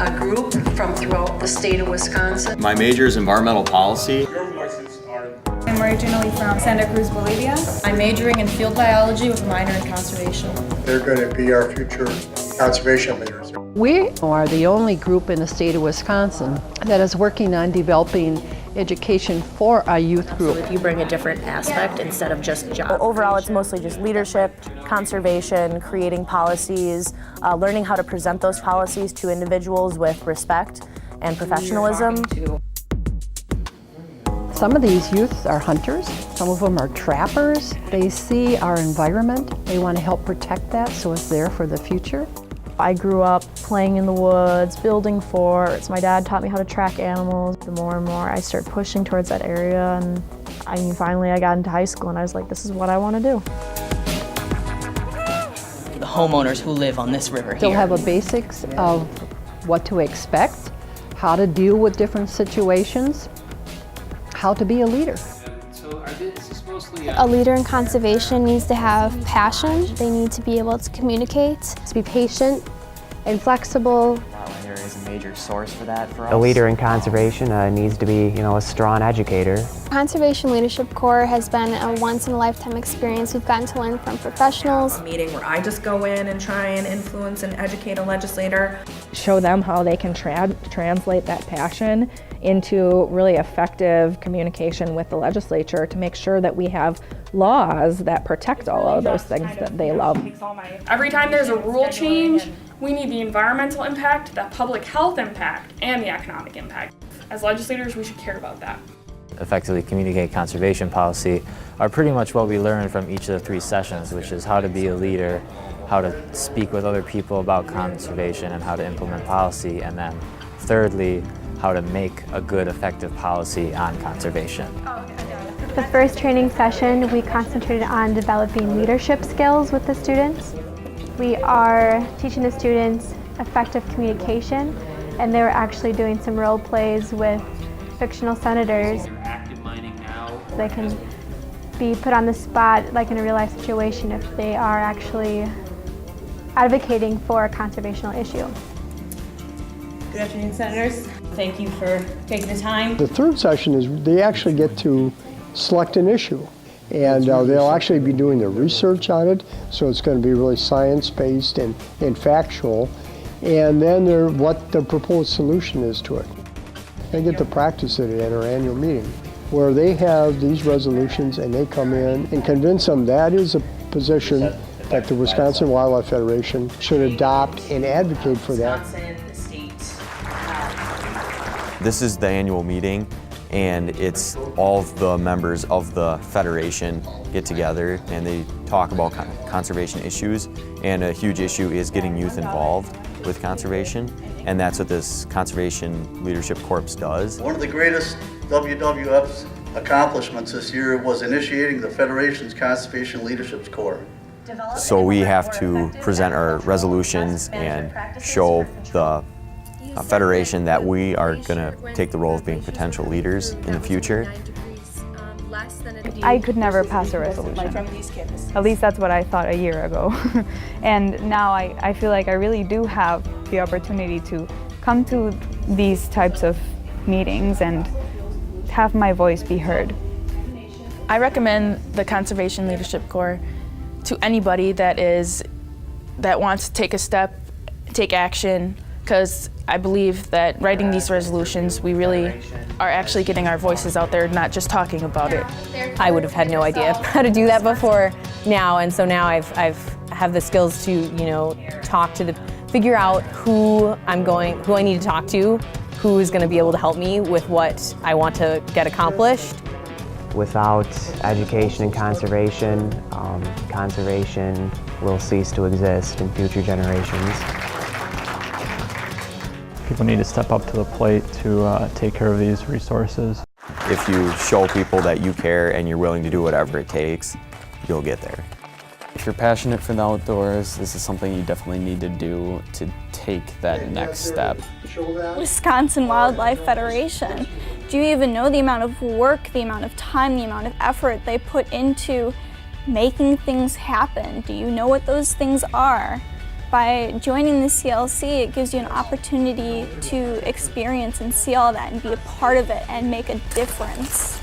a group from throughout the state of Wisconsin. My major is environmental policy. I'm originally from Santa Cruz, Bolivia. I'm majoring in field biology with a minor in conservation. They're going to be our future conservation leaders. We are the only group in the state of Wisconsin that is working on developing education for a youth group. So if you bring a different aspect instead of just job. Overall, it's mostly just leadership, conservation, creating policies, learning how to present those policies to individuals with respect and professionalism. Some of these youths are hunters, some of them are trappers. They see our environment, they want to help protect that so it's there for the future. I grew up playing in the woods, building forts. My dad taught me how to track animals. The more and more I started pushing towards that area, and finally I got into high school and I was like, this is what I want to do. The homeowners who live on this river They'll here. have a basics of what to expect, how to deal with different situations, how to be a leader. A leader in conservation needs to have passion. They need to be able to communicate, to be patient and flexible. There is a major source for that for us. A leader in conservation needs to be, a strong educator. Conservation Leadership Corps has been a once-in-a-lifetime experience. We've gotten to learn from professionals. A meeting where I just go in and try and influence and educate a legislator. Show them how they can translate that passion into really effective communication with the legislature to make sure that we have laws that protect all of those things that they love. Every time there's a rule change, we need the environmental impact, the public health impact, and the economic impact. As legislators, we should care about that. Effectively communicate conservation policy are pretty much what we learned from each of the 3 sessions, which is how to be a leader, how to speak with other people about conservation and how to implement policy, and then thirdly, how to make a good, effective policy on conservation. The first training session, we concentrated on developing leadership skills with the students. We are teaching the students effective communication, and they were actually doing some role plays with fictional senators. They can be put on the spot, like in a real life situation, if they are actually advocating for a conservational issue. Good afternoon, Senators. Thank you for taking the time. The third session is they actually get to select an issue, and they'll actually be doing the research on it, so it's going to be really science-based and factual, and then what the proposed solution is to it. They get to practice it at our annual meeting, where they have these resolutions and they come in and convince them that is a position that the Wisconsin Wildlife Federation should adopt and advocate for that. This is the annual meeting, and it's all of the members of the Federation get together and they talk about conservation issues, and a huge issue is getting youth involved with conservation, and that's what this Conservation Leadership Corps does. One of the greatest WWF's accomplishments this year was initiating the Federation's Conservation Leadership Corps. So we have to present our resolutions and show the Federation that we are going to take the role of being potential leaders in the future. I could never pass a resolution. At least that's what I thought a year ago. And now I feel like I really do have the opportunity to come to these types of meetings and have my voice be heard. I recommend the Conservation Leadership Corps to anybody that wants to take a step, take action, because I believe that writing these resolutions, we really are actually getting our voices out there, not just talking about it. I would have had no idea how to do that before now, and so now I have the skills to, figure out who I need to talk to, who is going to be able to help me with what I want to get accomplished. Without education and conservation, conservation will cease to exist in future generations. People need to step up to the plate to take care of these resources. If you show people that you care and you're willing to do whatever it takes, you'll get there. If you're passionate for the outdoors, this is something you definitely need to do to take that next step. Wisconsin Wildlife Federation. Do you even know the amount of work, the amount of time, the amount of effort they put into making things happen? Do you know what those things are? By joining the CLC, it gives you an opportunity to experience and see all that and be a part of it and make a difference.